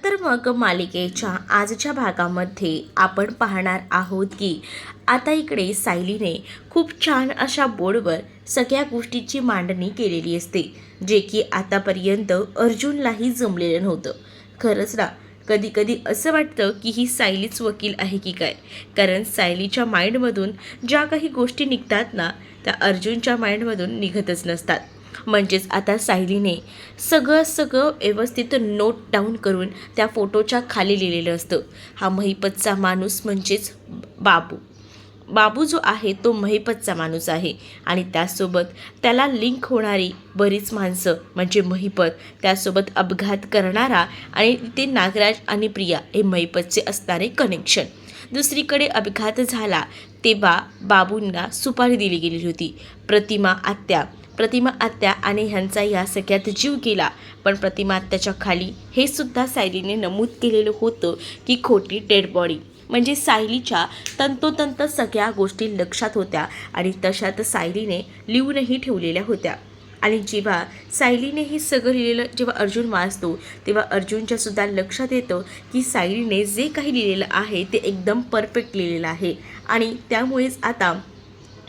तर मग मालिकेच्या आजच्या भागामध्ये आपण पाहणार आहोत की आता इकडे सायलीने खूप छान अशा बोर्डवर सगळ्या गोष्टीची मांडणी केलेली असते, जे की आतापर्यंत अर्जुनलाही जमलेलं नव्हतं. खरंच ना, कधी कधी असं वाटतं की ही सायलीच वकील आहे की काय. कारण सायलीच्या माइंडमधून ज्या काही गोष्टी निघतात ना, त्या अर्जुनच्या माइंडमधून निघतच नसतात. म्हणजेच आता सायलीने सगळं सगळं व्यवस्थित नोट डाऊन करून त्या फोटोच्या खाली लिहिलेलं असतं. हा महिपतचा माणूस म्हणजेच बाबू. बाबू जो आहे तो महिपतचा माणूस आहे आणि त्यासोबत त्याला लिंक होणारी बरीच माणसं म्हणजे महिपत, त्यासोबत अपघात करणारा आणि ते नागराज आणि प्रिया हे महिपतचे असणारे कनेक्शन. दुसरीकडे अपघात झाला तेव्हा बाबूंना सुपारी दिली गेली होती. प्रतिमा आत्या आणि ह्यांचा या सगळ्यात जीव गेला. पण प्रतिमा आत्याच्या खाली हे सुद्धा सायलीने नमूद केलेलं होतं की खोटी डेड बॉडी. म्हणजे सायलीच्या तंतोतंत सगळ्या गोष्टी लक्षात होत्या आणि तशात सायलीने लिहूनही ठेवलेल्या होत्या. आणि जेव्हा सायलीने हे सगळं लिहिलेलं जेव्हा अर्जुन वाचतो तेव्हा अर्जुनच्या सुद्धा लक्षात येतं की सायलीने जे काही लिहिलेलं आहे ते एकदम परफेक्ट लिहिलेलं आहे. आणि त्यामुळेच आता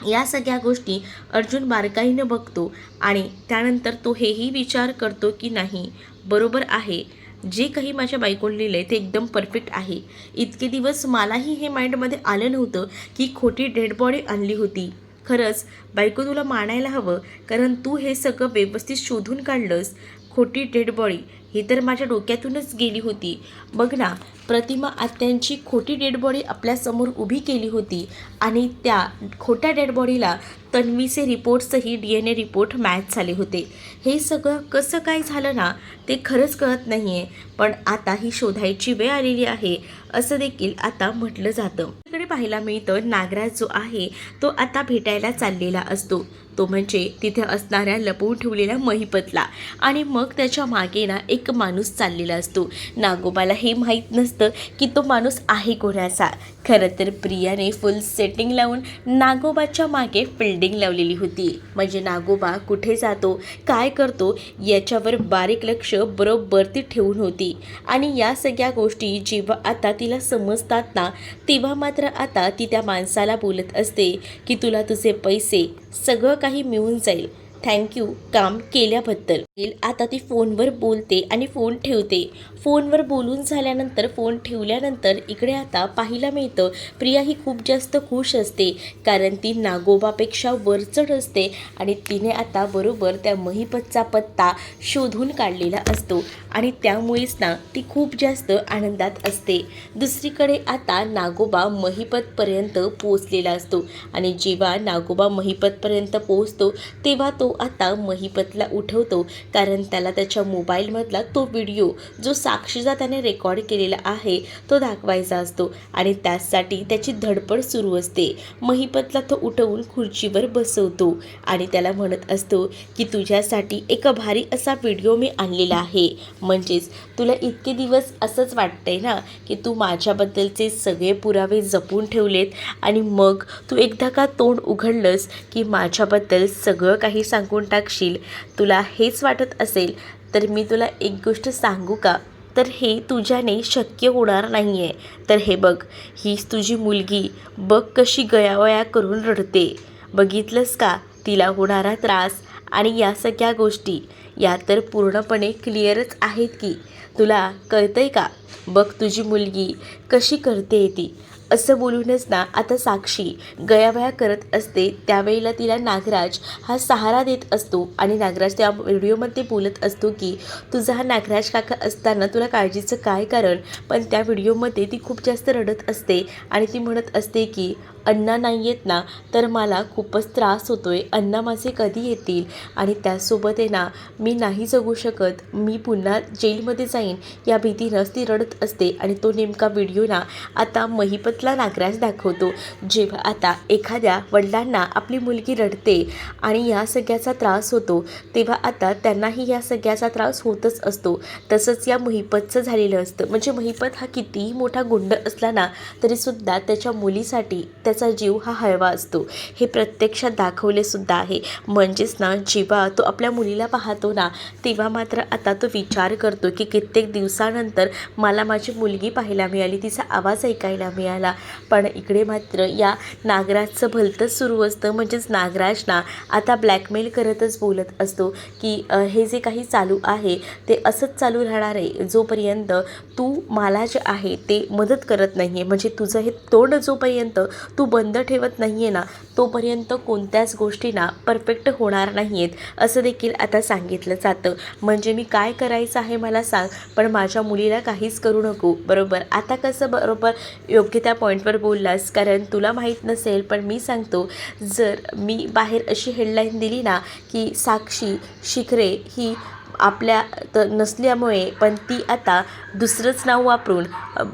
या सगळ्या गोष्टी अर्जुन बारकाईनं बघतो आणि त्यानंतर तो हेही विचार करतो की नाही, बरोबर आहे, जे काही माझ्या बायकोने लिहिलं आहे ते एकदम परफेक्ट आहे. इतके दिवस मलाही हे माइंडमध्ये आलं नव्हतं की खोटी डेड बॉडी आणली होती. खरंच बायको तुला मानायला हवं, कारण तू हे सगळं व्यवस्थित शोधून काढलंस. खोटी डेड बॉडी ही तर माझ्या डोक्यातूनच गेली होती. बघ ना, प्रतिमा आत्यांची खोटी डेड बॉडी आपल्यासमोर उभी केली होती आणि त्या खोट्या डेड बॉडीला तन्वीचे रिपोर्ट्सही DNA रिपोर्ट मॅच झाले होते. हे सगळं कसं काय झालं ना, ते खरंच कळत नाही आहे. पण आता ही शोधायची वेळ आलेली आहे असं देखील आता म्हटलं जातं. इकडे पाहायला मिळतं नागराज जो आहे तो आता भेटायला चाललेला असतो, तो म्हणजे तिथे असणाऱ्या लपवून ठेवलेल्या महिपतला. आणि मग त्याच्या मागे ना एक माणूस चाललेला असतो. नागोबाला हे माहीत नसतं की तो माणूस आहे कोणाचा. खरं तर प्रियाने फुल सेटिंग लावून नागोबाच्या मागे फिल्डिंग लावलेली होती. म्हणजे नागोबा कुठे जातो, काय करतो याच्यावर बारीक लक्ष बरोबर ती ठेवून होती. आणि या सगळ्या गोष्टी जेव्हा आता तिला समजतात ना, तेव्हा मात्र आता ती त्या माणसाला बोलत असते की तुला तुझे पैसे सगळं काही मिळून जाईल, थँक्यू काम केल्याबद्दल. आता ती फोनवर बोलते आणि फोन ठेवते. फोनवर बोलून झाल्यानंतर फोन ठेवल्यानंतर इकडे आता पाहायला मिळतं प्रिया ही खूप जास्त खुश असते, कारण ती नागोबापेक्षा वरचढ असते आणि तिने आता बरोबर त्या महिपतचा पत्ता शोधून काढलेला असतो आणि त्यामुळेच ना ती खूप जास्त आनंदात असते. दुसरीकडे आता नागोबा महिपतपर्यंत पोहोचलेला असतो आणि जेव्हा नागोबा महिपतपर्यंत पोहोचतो तेव्हा तो आता महिपतला उठवतो, कारण त्याला त्याच्या मोबाईलमधला तो व्हिडिओ जो साक्षीचा त्याने रेकॉर्ड केलेला आहे तो दाखवायचा असतो आणि त्यासाठी त्याची धडपड सुरू असते. महिपतला तो उठवून खुर्चीवर बसवतो आणि त्याला म्हणत असतो की तुझ्यासाठी एक भारी असा व्हिडिओ मी आणलेला आहे. म्हणजेच तुला इतके दिवस असंच वाटतंय ना की तू माझ्याबद्दलचे सगळे पुरावे जपून ठेवलेत आणि मग तू एकदा का तोंड उघडलंस की माझ्याबद्दल सगळं काही सांगून टाकशील. तुला हेच वाटत असेल तर मी तुला एक गोष्ट सांगू का, तर हे तुझ्याने शक्य होणार नाही आहे. तर हे बघ, हीच तुझी मुलगी, बघ कशी गयावया करून रडते, बघितलंस का तिला होणारा त्रास. आणि या सगळ्या गोष्टी या तर पूर्णपणे क्लिअरच आहेत की, तुला कळतंय का, बघ तुझी मुलगी कशी करते ती. असं बोलूनच ना आता साक्षी गयावया करत असते. त्यावेळेला तिला नागराज हा सहारा देत असतो आणि नागराज त्या व्हिडिओमध्ये बोलत असतो की तुझा हा नागराज काका असताना तुला काळजीचं काय कारण. पण त्या व्हिडिओमध्ये ती खूप जास्त रडत असते आणि ती म्हणत असते की अण्णा नाही येत ना तर मला खूपच त्रास होतो आहे, अण्णा माझे कधी येतील आणि त्यासोबत आहे ना मी नाही जगू शकत, मी पुन्हा जेलमध्ये जाईन या भीतीनंच ती रडत असते. आणि तो नेमका व्हिडिओ ना आता महिपतला नागराज दाखवतो. जेव्हा आता एखाद्या वडिलांना आपली मुलगी रडते आणि या सगळ्याचा त्रास होतो तेव्हा आता त्यांनाही या सगळ्याचा त्रास होतच असतो. तसंच या महिपतचं झालेलं असतं. म्हणजे महिपत हा कितीही मोठा गुंड असला ना तरीसुद्धा त्याच्या मुलीसाठी त्याचा जीव हा हळवा असतो हे प्रत्यक्षात दाखवले सुद्धा आहे. म्हणजेच ना, जेव्हा तो आपल्या मुलीला पाहतो ना, तेव्हा मात्र आता तो विचार करतो की कित्येक दिवसानंतर मला माझी मुलगी पाहायला मिळाली, तिचा आवाज ऐकायला मिळाला. पण इकडे मात्र या नागराजचं भलतंच सुरू असतं. म्हणजेच नागराज ना आता ब्लॅकमेल करतच बोलत असतो की हे जे काही चालू आहे ते असंच चालू राहणार आहे जोपर्यंत तू मला जे आहे ते मदत करत नाही आहे. म्हणजे तुझं हे तोंड जोपर्यंत तू बंद ठेवत नाही आहे ना, तोपर्यंत कोणत्याच गोष्टी ना परफेक्ट होणार नाही आहेत, असं देखील आता सांगितलं जातं. म्हणजे मी काय करायचं आहे मला सांग, पण माझ्या मुलीला काहीच करू नको. बरोबर, आता कसं बरोबर योग्य त्या पॉईंटवर बोललास, कारण तुला माहीत नसेल पण मी सांगतो, जर मी बाहेर अशी हेडलाईन दिली ना की साक्षी शिखरे ही आपल्या नसल्यामुळे पण ती आता दुसरंच नाव वापरून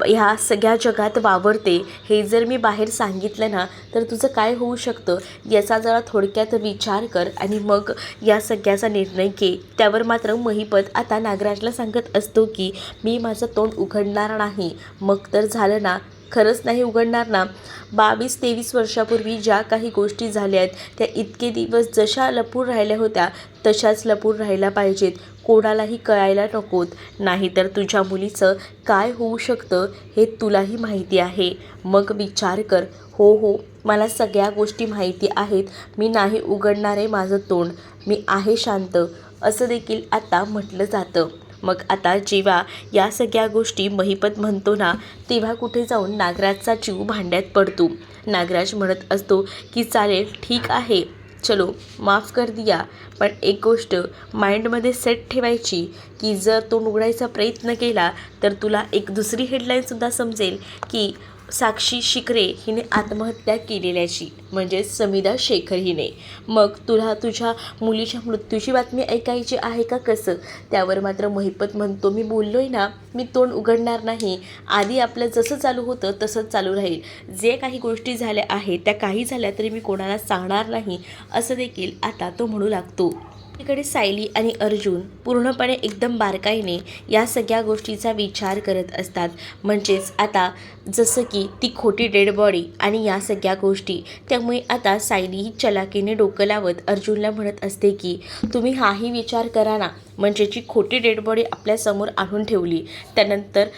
ह्या सगळ्या जगात वावरते, हे जर मी बाहेर सांगितलं ना तर तुझं काय होऊ शकतं याचा जरा थोडक्यात विचार कर आणि मग या सगळ्याचा निर्णय घे. त्यावर मात्र महिपत आता नागराजला सांगत असतो की मी माझं तोंड उघडणार नाही. मग तर झालं ना, खरंच नाही उघडणार ना. 22-23 वर्षापूर्वी ज्या काही गोष्टी झाल्या आहेत त्या इतके दिवस जशा लपून राहिल्या होत्या तशाच लपून राहायला पाहिजेत, कोणालाही कळायला नकोत. नाहीतर तुझ्या मुलीचं काय होऊ शकतं हे तुलाही माहिती आहे. मग विचार कर. हो, मला सगळ्या गोष्टी माहिती आहेत. मी नाही उघडणार आहे माझं तोंड, मी आहे शांत, असं देखील आता म्हटलं जातं. मग आता जेव्हा या सगळ्या गोष्टी महिपत म्हणतो ना, तेव्हा कुठे जाऊन नागराजचा जीव भांड्यात पडतो. नागराज म्हणत असतो की चालेल, ठीक आहे, चलो माफ कर दिया, पण एक गोष्ट माइंडमध्ये सेट ठेवायची की जर तो उघडायचा प्रयत्न केला तर तुला एक दुसरी हेडलाईनसुद्धा समजेल की साक्षी शिखरे हिने आत्महत्या केलेल्याची, म्हणजे समिधा शेखर हिने. मग तुला तुझ्या मुलीच्या मृत्यूची बातमी ऐकायची आहे का कसं? त्यावर मात्र महिपत म्हणतो, मी बोललोय ना, मी तोंड उघडणार नाही. आधी आपलं जसं चालू होतं तसंच चालू राहील. जे काही गोष्टी झाल्या आहेत त्या काही झाल्या तरी मी कोणाला सांगणार नाही, असं देखील आता तो म्हणू लागतो. इकडे सायली आणि अर्जुन पूर्णपणे एकदम बारकाईने या सगळ्या गोष्टीचा विचार करत असतात. म्हणजेच आता जसं की ती खोटी डेड बॉडी आणि या सगळ्या गोष्टी, त्यामुळे आता सायली ही चलाकीने डोकं लावत अर्जुनला म्हणत असते की तुम्ही हाही विचार करा ना, म्हणजे जी खोटी डेड बॉडी आपल्यासमोर आणून ठेवली, त्यानंतर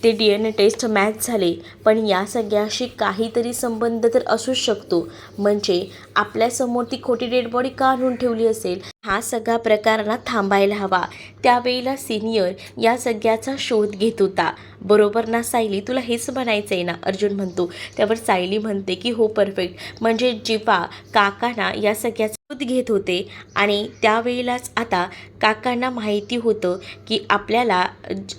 ते DNA टेस्ट मॅच झाले, पण या सगळ्याशी काहीतरी संबंध तर असूच शकतो. म्हणजे आपल्यासमोर ती खोटी डेड बॉडी का आणून ठेवली असेल, हा सगळा प्रकार ना थांबायला हवा. त्यावेळेला सिनियर या सगळ्याचा शोध घेत होता, बरोबर ना सायली? तुला हेच म्हणायचं आहे ना, अर्जुन म्हणतो. त्यावर सायली म्हणते की हो, परफेक्ट. म्हणजे जेव्हा काकांना या सगळ्याचा शोध घेत होते आणि त्यावेळेलाच आता काकांना माहिती होतं की आपल्याला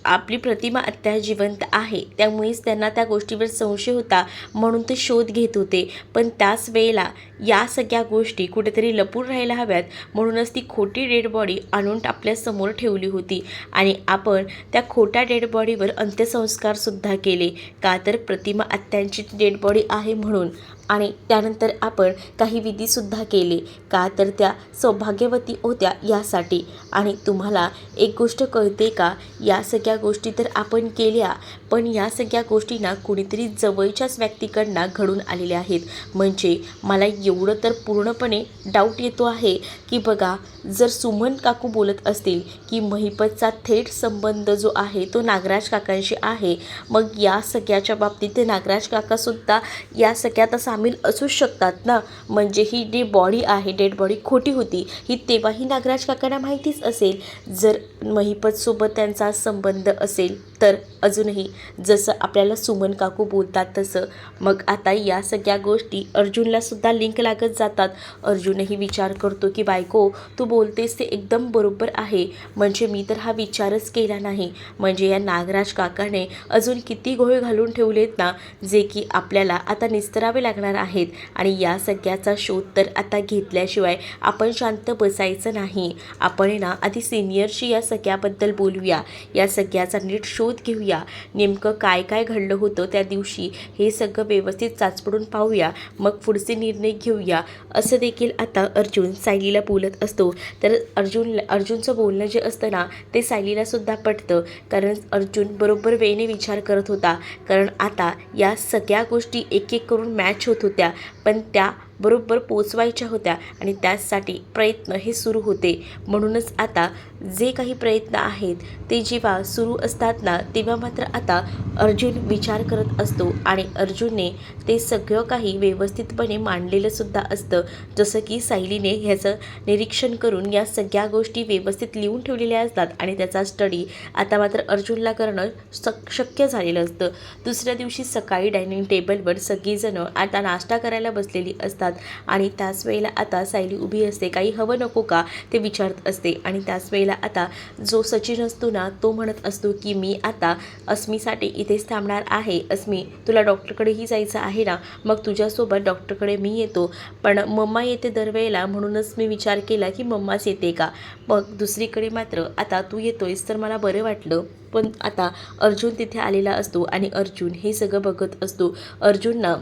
आपली प्रतिमा आत्या जिवंत आहे, त्यामुळेच त्यांना त्या गोष्टीवर संशय होता, म्हणून ते शोध घेत होते. पण त्याच वेळेला या सगळ्या गोष्टी कुठेतरी लपून राहायला हव्यात, म्हणूनच ती खोटी डेड बॉडी आणून आपल्यासमोर ठेवली होती आणि आपण त्या खोट्या डेड बॉडीवर अंत्यसंस्कारसुद्धा केले. का तर प्रतिमा आत्यांची डेड बॉडी आहे म्हणून. आणि त्यानंतर आपण काही विधीसुद्धा केले, का तर त्या सौभाग्यवती होत्या यासाठी. आणि तुम्हाला एक गोष्ट कळते का, या सगळ्या गोष्टी तर आपण केल्या, पण या सगळ्या गोष्टींना कुणीतरी जवळच्याच व्यक्तीकडनं घडून आलेल्या आहेत. म्हणजे मला एवढं तर पूर्णपणे डाऊट येतो आहे की बघा, जर सुमन काकू बोलत असतील की महिपतचा थेट संबंध जो आहे तो नागराज काकांशी आहे, मग या सगळ्याच्या बाबतीत ते नागराज काकासुद्धा या सगळ्यात सामील असू शकतात ना. म्हणजे ही जी बॉडी आहे, डेड बॉडी खोटी होती, ही तेव्हाही नागराज काकांना माहितीच असेल. जर महिपतसोबत त्यांचा संबंध असेल तर अजूनही जसं आपल्याला सुमन काकू बोलतात तसं. मग आता या सगळ्या गोष्टी अर्जुनलासुद्धा लिंक लागत जातात. अर्जुनही विचार करतो की बायको, तू बोलतेस ते एकदम बरोबर आहे. म्हणजे मी तर हा विचारच केला नाही. म्हणजे या नागराज काकाने अजून किती घोळ घालून ठेवलेत ना, जे की आपल्याला आता निस्तरावे लागणार आहेत. आणि या सगळ्याचा शोध तर आता घेतल्याशिवाय आपण शांत बसायचं नाही. आपण ना आधी सिनियरशी या सगळ्याबद्दल बोलूया, या सगळ्याचा नीट शोध घेऊया, नेमकं काय काय घडलं होतं त्या दिवशी हे सगळं व्यवस्थित चाचपडून पाहूया, मग पुढचे निर्णय घेऊया, असं देखील आता अर्जुन सायलीला बोलत असतो. तर अर्जुनचं बोलणं जे असतं ना ते सायलीलासुद्धा पटतं, कारण अर्जुन बरोबर वेळेने विचार करत होता. कारण आता या सगळ्या गोष्टी एक एक करून मॅच होत होत्या, पण त्या बरोबर पोचवायच्या होत्या आणि त्यासाठी प्रयत्न हे सुरू होते. म्हणूनच आता जे काही प्रयत्न आहेत ते जेव्हा सुरू असतात ना तेव्हा मात्र आता अर्जुन विचार करत असतो आणि अर्जुनने ते सगळं काही व्यवस्थितपणे मांडलेलंसुद्धा असतं. जसं की सायलीने ह्याचं निरीक्षण करून या सगळ्या गोष्टी व्यवस्थित लिहून ठेवलेल्या असतात आणि त्याचा स्टडी आता मात्र अर्जुनला करणं शक्य झालेलं असतं. दुसऱ्या दिवशी सकाळी डायनिंग टेबलवर सगळीजणं आता नाश्ता करायला बसलेली असतात आणि त्याच वेळेला आता सायली उभी असते. काही हवं नको का ते विचारत असते आणि त्याच वेळेला आता जो सचिन असतो ना तो म्हणत असतो की मी आता अस्मीसाठी इथेच थांबणार आहे. अस्मी, तुला डॉक्टरकडेही जायचं आहे ना, मग तुझ्यासोबत डॉक्टरकडे मी येतो, पण मम्मा येते दरवेळेला म्हणूनच मी विचार केला की मम्माच येते का. मग दुसरीकडे मात्र आता तू येतोयस तर मला बरं वाटलं. पण आता अर्जुन तिथे आलेला असतो आणि अर्जुन हे सगळं बघत असतो. अर्जुननं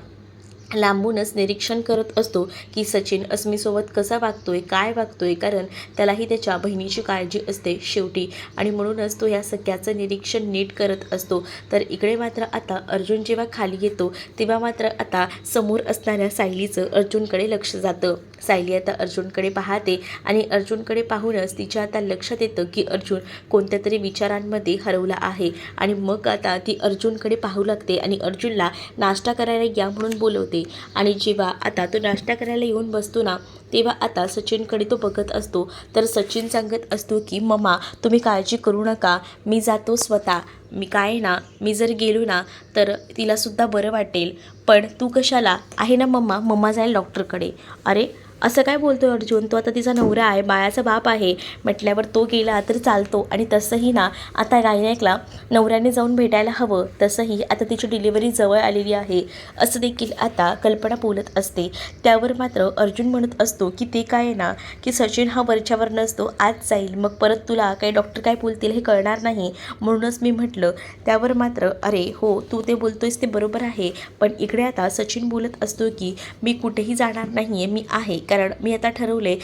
लांबूनच निरीक्षण करत असतो की सचिन अस्मीसोबत कसा वागतोय, काय वागतोय, कारण त्यालाही त्याच्या बहिणीची काळजी असते शेवटी आणि म्हणूनच तो या सगळ्याचं निरीक्षण नीट करत असतो. तर इकडे मात्र आता अर्जुन जेव्हा खाली येतो तेव्हा मात्र आता समोर असणाऱ्या सायलीचं अर्जुनकडे लक्ष जातं. सायली आता अर्जुनकडे पाहते आणि अर्जुनकडे पाहूनच तिच्या आता लक्षात येतं की अर्जुन कोणत्या तरी विचारांमध्ये हरवला आहे आणि मग आता ती अर्जुनकडे पाहू लागते आणि अर्जुनला नाश्ता करायला या म्हणून बोलवते. आणि जेव्हा आता तो नाश्ता करायला येऊन बसतो ना तेव्हा आता सचिनकडे तो बघत असतो. तर सचिन सांगत असतो की मम्मा तुम्ही काळजी करू नका, मी जातो स्वतः. मी काय ना, मी जर गेलो ना तर तिलासुद्धा बरं वाटेल, पण तू कशाला आहे ना मम्मा, मम्मा जाईल डॉक्टरकडे. अरे असं काय बोलतो अर्जुन, तो आता तिचा नवरा आहे, बाळाचा बाप आहे म्हटल्यावर तो गेला तर चालतो. आणि तसंही ना आता गायनायकला नवऱ्याने जाऊन भेटायला हवं, तसंही आता तिची डिलिव्हरी जवळ आलेली आहे असं देखील आता कल्पना बोलत असते. त्यावर मात्र अर्जुन म्हणत असतो की ते काय आहे ना की सचिन हा वरच्यावर नसतो, आज जाईल, मग परत तुला काही डॉक्टर काय बोलतील हे कळणार नाही, म्हणूनच मी म्हटलं. त्यावर मात्र अरे हो तू ते बोलतोयस ते बरोबर आहे, पण इकडे आता सचिन बोलत असतो की मी कुठेही जाणार नाही आहे, मी आहे, कारण मी आता ठरवले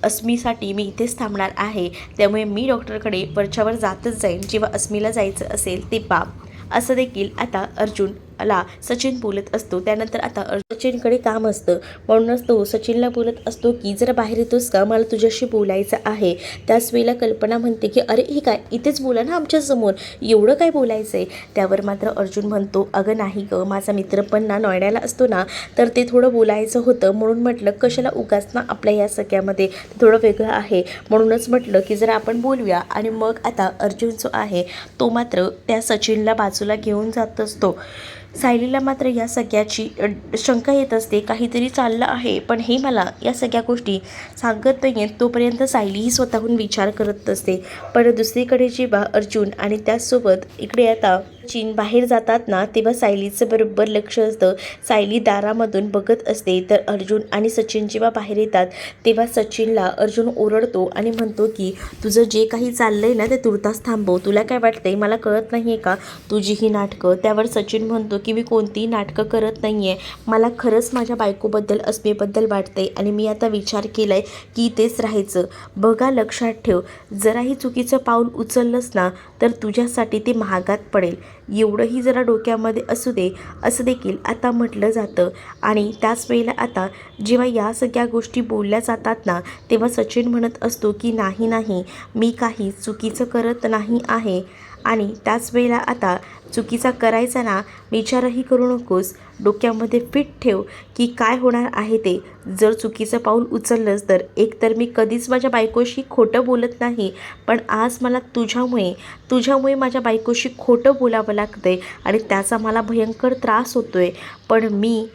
अस्मीसाठी मी इथेच थांबणार आहे, त्यामुळे मी डॉक्टरकडे वरच्यावर जातच जाईन जेव्हा अस्मीला जायचं असेल ते बाप, असं देखील आता अर्जुनला सचिन बोलत असतो. त्यानंतर आता सचिनकडे काम असतं म्हणूनच तो सचिनला बोलत असतो की जरा बाहेर येतोस का, मला तुझ्याशी बोलायचं आहे. त्याच वेळेला कल्पना म्हणते की अरे हे काय, इथेच बोला ना आमच्यासमोर, एवढं काय बोलायचं आहे. त्यावर मात्र अर्जुन म्हणतो अगं नाही गं, माझा मित्र पण ना नोएडाला असतो ना तर ते थोडं बोलायचं होतं, म्हणून म्हटलं कशाला उगाच ना आपल्या या सगळ्यामध्ये थोडं वेगळं आहे, म्हणूनच म्हटलं की जरा आपण बोलूया. आणि मग आता अर्जुन जो आहे तो मात्र त्या सचिनला बाजूला घेऊन जात असतो. सायलीला मात्र या सगळ्याची शंका येत असते, काहीतरी चाललं आहे, पण हे मला या सगळ्या गोष्टी सांगत नाही आहेत. तोपर्यंत सायलीही स्वतःहून विचार करत असते. पण दुसरीकडे जेव्हा अर्जुन आणि त्याचसोबत इकडे आता सचिन बाहेर जातात ना तेव्हा सायलीचं बरोबर लक्ष असतं. सायली दारामधून बघत असते. तर अर्जुन आणि सचिन जेव्हा बाहेर येतात तेव्हा सचिनला अर्जुन ओरडतो आणि म्हणतो की तुझं जे काही चाललंय ना ते तुर्तास थांबव, तुला काय वाटतंय, मला कळत नाही आहे का तुझी ही नाटकं. त्यावर सचिन म्हणतो की मी कोणतीही नाटकं करत नाही आहे, मला खरंच माझ्या बायकोबद्दल अस्मीबद्दल वाटतंय आणि मी आता विचार केला आहे की तेच राहायचं. बघा लक्षात ठेव, जराही चुकीचं पाऊल उचललंस ना तर तुझ्यासाठी ते महागात पडेल, एवढंही जरा डोक्यामध्ये असू दे, असं देखील आता म्हटलं जातं. आणि त्याच वेळेला आता जेव्हा या सगळ्या गोष्टी बोलल्या जातात ना तेव्हा सचिन म्हणत असतो की नाही नाही, मी काही चुकीचं करत नाही आहे. आणि त्याच वेळेला आता चुकीचा करायचा ना विचारही करू नकोस, डोक्यामध्ये फिट ठेव की काय होणार आहे ते. जर चुकीचं पाऊल उचललंस तर एकतर मी कधीच माझ्या बायकोशी खोटं बोलत नाही, पण आज मला तुझ्यामुळे माझ्या बायकोशी खोटं बोलावं लागतं आहे आणि त्याचा मला भयंकर त्रास होतो आहे. पण मी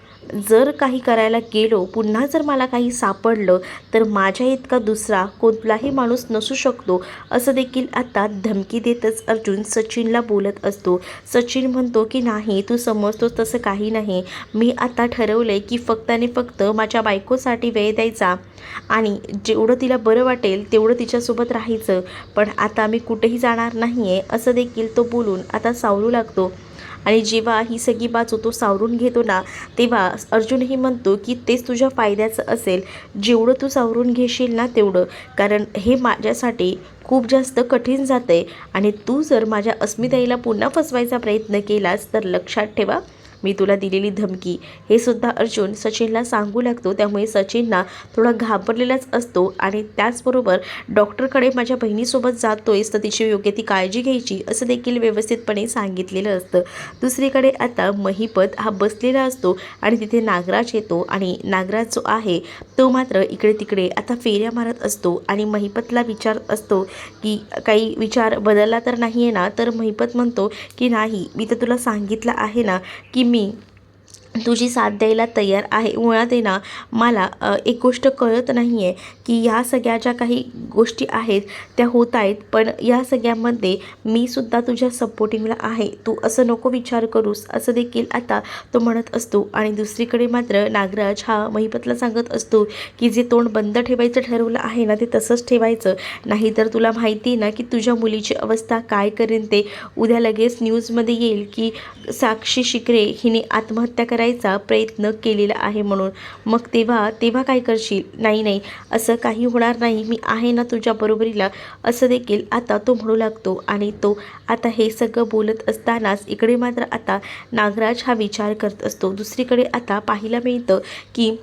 जर काही करायला गेलो, पुन्हा जर मला काही सापडलं तर माझ्या इतका दुसरा कोणताही माणूस नसू शकतो, असं देखील आता धमकी देतच अर्जुन सचिनला बोलत असतो. सचिन म्हणतो की नाही, तू समजतोस तसं काही नाही. मी आता ठरवलं आहे की फक्त आणि फक्त माझ्या बायकोसाठी वेळ द्यायचा आणि जेवढं तिला बरं वाटेल तेवढं तिच्यासोबत राहायचं. पण आता मी कुठेही जाणार नाही आहे, असं देखील तो बोलून आता सावरू लागतो. आणि जेव्हा ही सगळी बाजू तो सावरून घेतो ना, तेव्हा अर्जुनही म्हणतो की तेच तुझ्या फायद्याचं असेल. जेवढं तू सावरून घेशील ना तेवढं, कारण हे माझ्यासाठी खूप जास्त कठीण जातं आहे आणि तू जर माझ्या अस्मिताईला पुन्हा फसवायचा प्रयत्न केलास तर लक्षात ठेवा, मी तुला दिलेली धमकी. हे सुद्धा अर्जुन सचिनला सांगू लागतो. त्यामुळे सचिनना थोडा घाबरलेलाच असतो आणि त्याचबरोबर डॉक्टरकडे माझ्या बहिणीसोबत जातोयस तर तिची योग्य ती काळजी घ्यायची, असं देखील व्यवस्थितपणे सांगितलेलं असतं. दुसरीकडे आता महिपत हा बसलेला असतो आणि तिथे नागराज येतो आणि नागराज जो आहे तो मात्र इकडे तिकडे आता फेऱ्या मारत असतो आणि महिपतला विचारत असतो की काही विचार बदलला तर नाही आहे ना. तर महिपत म्हणतो की नाही, मी तर तुला सांगितलं आहे ना की मी तुझी साथ द्यायला तयार आहे. मुळात आहे ना, मला एक गोष्ट कळत नाही आहे की ह्या सगळ्या ज्या काही गोष्टी आहेत त्या होत आहेत, पण या सगळ्यामध्ये मी सुद्धा तुझ्या सपोर्टिंगला आहे, तू असं नको विचार करूस, असं देखील आता तो म्हणत असतो. आणि दुसरीकडे मात्र नागराज हा महिपतला सांगत असतो की जे तोंड बंद ठेवायचं ठरवलं आहे ना ते तसंच ठेवायचं, नाहीतर तुला माहिती आहे ना की तुझ्या मुलीची अवस्था काय करेन ते. उद्या लगेच न्यूजमध्ये येईल की साक्षी शिकरे हिने आत्महत्या करायचा प्रयत्न केलेला आहे म्हणून. मग तेव्हा तेव्हा काय करशील? नाही नाही, असं काही होणार नाही, मी आहे ना तुझ्या बरोबरीला, असं देखील आता तो म्हणू लागतो. आणि तो आता हे सगळं बोलत असतानाच इकडे मात्र आता नागराज हा विचार करत असतो. दुसरीकडे आता पाहायला मिळतं की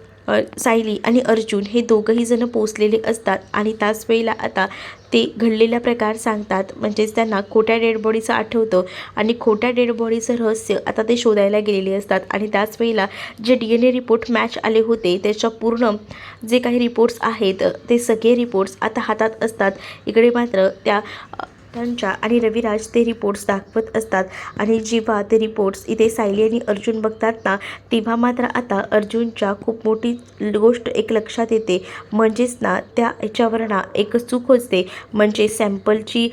सायली आणि अर्जुन हे दोघंही जण पोचलेले असतात आणि त्याच वेळेला आता ते घडलेला प्रकार सांगतात. म्हणजेच त्यांना खोट्या डेड बॉडीचं आठवतं आणि खोट्या डेड बॉडीचं रहस्य आता ते शोधायला गेलेले असतात. आणि त्याच वेळेला जे DNA रिपोर्ट मॅच आले होते त्याच्या पूर्ण जे काही रिपोर्ट्स आहेत ते सगळे रिपोर्ट्स आता हातात असतात. इकडे मात्र त्यांच्या आणि रविराज ते रिपोर्ट्स दाखवत असतात आणि जेव्हा ते रिपोर्ट्स इथे सायली आणि अर्जुन बघतात ना, तेव्हा मात्र आता अर्जुनच्या खूप मोठी गोष्ट एक लक्षात येते. म्हणजेच ना त्या ह्याच्यावर ना एक चूक असते, म्हणजे सॅम्पलची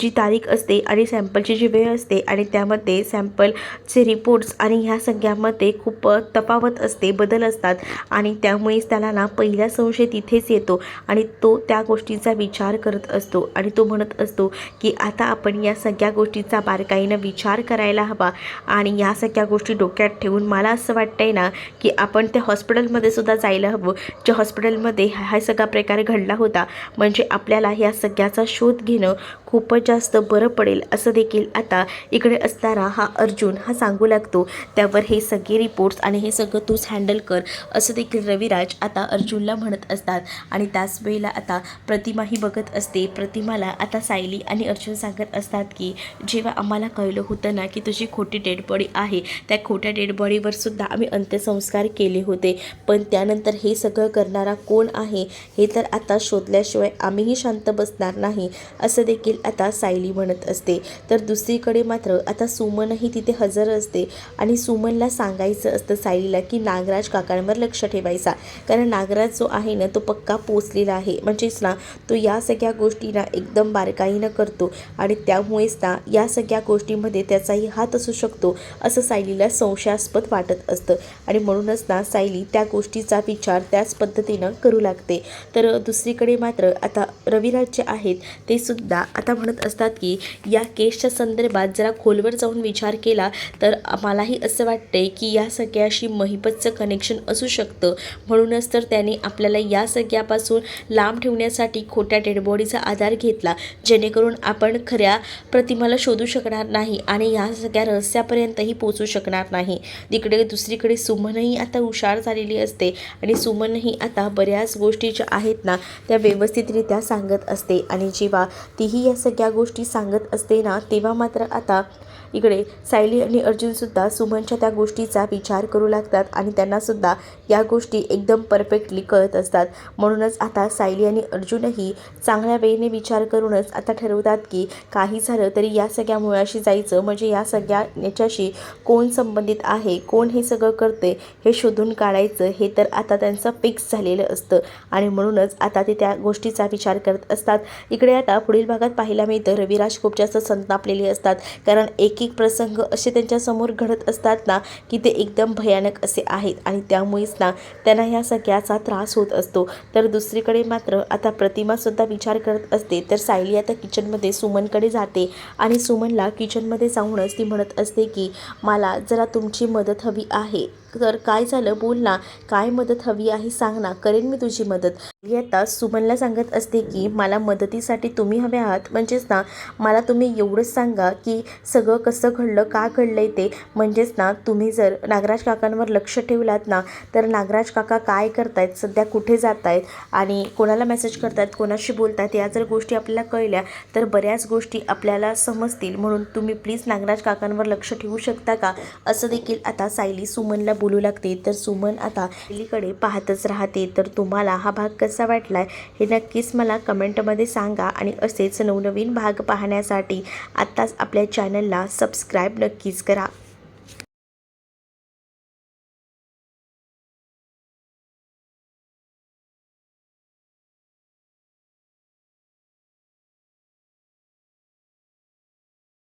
जी तारीख असते आणि सॅम्पलची जी वेळ असते आणि त्यामध्ये सॅम्पलचे रिपोर्ट्स आणि ह्या सगळ्यामध्ये खूप तफावत असते, बदल असतात. आणि त्यामुळेच त्याला ना पहिला संशय तिथेच येतो आणि तो त्या गोष्टीचा विचार करत असतो आणि तो म्हणत असतो की आता आपण या सगळ्या गोष्टीचा बारकाईनं विचार करायला हवा. आणि या सगळ्या गोष्टी डोक्यात ठेवून मला असं वाटतंय ना की आपण त्या हॉस्पिटलमध्ये सुद्धा जायला हवं, ज्या हॉस्पिटलमध्ये हा सगळा प्रकार घडला होता. म्हणजे आपल्याला ह्या सगळ्याचा शोध घेणं खूपच जास्त बरं पडेल, असं देखील आता इकडे असताना हा अर्जुन हा सांगू लागतो. त्यावर हे सगळे रिपोर्ट्स आणि हे सगळं तूच हँडल कर, असं देखील रविराज आता अर्जुनला म्हणत असतात. आणि त्याच वेळेला आता प्रतिमाही बघत असते. प्रतिमाला आता सायली आणि अर्जुन सांगत असतात की जेव्हा आम्हाला कळलं होतं ना की तुझी खोटी डेड बॉडी आहे, त्या खोट्या डेड बॉडीवर सुद्धा आम्ही अंत्यसंस्कार केले होते, पण त्यानंतर हे सगळं करणारा कोण आहे हे तर आता शोधल्याशिवाय आम्हीही शांत बसणार नाही, असं देखील आता सायली म्हणत असते. तर दुसरीकडे मात्र आता सुमनही तिथे हजर असते आणि सुमनला सांगायचं असतं सायलीला की नागराज काकांवर लक्ष ठेवायचा, कारण नागराज जो आहे ना तो पक्का पोचलेला आहे. म्हणजेच ना तो या सगळ्या गोष्टींना एकदम बारकाईनं करतो आणि त्यामुळेच ना या सगळ्या गोष्टींमध्ये त्याचाही हात असू शकतो, असं सायलीला संशयास्पद वाटत असतं. आणि म्हणूनच ना सायली त्या गोष्टीचा विचार त्याच पद्धतीनं करू लागते. तर दुसरीकडे मात्र आता रविराज जे आहेत ते सुद्धा आता म्हणत असतात की या केसच्या संदर्भात जरा खोलवर जाऊन विचार केला तर मलाही असं वाटतंय की या सगळ्याशी महिपतचं कनेक्शन असू शकतं. म्हणूनच तर त्याने आपल्याला या सगळ्यापासून लांब ठेवण्यासाठी खोट्या डेडबॉडीचा आधार घेतला, जेणेकरून आपण खऱ्या प्रतिमाला शोधू शकणार नाही आणि ह्या सगळ्या रहस्यापर्यंतही पोचू शकणार नाही. तिकडे दुसरीकडे सुमनही आता हुशार झालेली असते आणि सुमनही आता बऱ्याच गोष्टी ज्या आहेत ना त्या व्यवस्थितरित्या सांगत असते. आणि जेव्हा तीही या सगळ्या गोष्टी सांगत असते ना तेव्हा मात्र आता इकडे सायली आणि अर्जुनसुद्धा सुमनच्या त्या गोष्टीचा विचार करू लागतात आणि त्यांनासुद्धा या गोष्टी एकदम परफेक्टली कळत असतात. म्हणूनच आता सायली आणि अर्जुनही चांगल्या वेळेने विचार करूनच आता ठरवतात की काही झालं तरी या सगळ्या मुळाशी जायचं, म्हणजे या सगळ्या याच्याशी कोण संबंधित आहे, कोण हे सगळं करते हे शोधून काढायचं, हे तर आता त्यांचं फिक्स झालेलं असतं. आणि म्हणूनच आता ते त्या गोष्टीचा विचार करत असतात. इकडे आता पुढील भागात पाहायला मिळतं रविराज खूप जास्त संतापलेले असतात, कारण एक एक प्रसंग असे त्यांच्यासमोर घडत असतात ना की ते एकदम भयानक असे आहेत आणि त्यामुळेच ना त्यांना ह्या सगळ्याचा त्रास होत असतो. तर दुसरीकडे मात्र आता प्रतिमासुद्धा विचार करत असते. तर सायली आता किचनमध्ये सुमनकडे जाते आणि सुमनला किचनमध्ये जाऊनच ती म्हणत असते की मला जरा तुमची मदत हवी आहे. तर काय झालं बोल ना, काय मदत हवी आहे सांग ना, करेन मी तुझी मदत. मी आता सुमनला सांगत असते की मला मदतीसाठी तुम्ही हवे आहात, म्हणजेच ना मला तुम्ही एवढंच सांगा की सगळं कसं घडलं, का घडलं आहे ते. म्हणजेच ना तुम्ही जर नागराज काकांवर लक्ष ठेवलात ना तर नागराज काका काय करतायत, सध्या कुठे जात आहेत आणि कोणाला मेसेज करतायत, कोणाशी बोलतायत, या जर गोष्टी आपल्याला कळल्या तर बऱ्याच गोष्टी आपल्याला समजतील. म्हणून तुम्ही प्लीज नागराज काकांवर लक्ष ठेवू शकता का, असं देखील आता सायली सुमनला बोलू लागते. तर सुमन आता सायलीकडे पाहतच राहते. तर तुम्हाला हा भाग कसा वाटलाय हे नक्कीच मला कमेंटमध्ये सांगा आणि असेच नवनवीन भाग पाहण्यासाठी आत्ताच आपल्या चॅनलला सबस्क्राईब नक्कीच करा.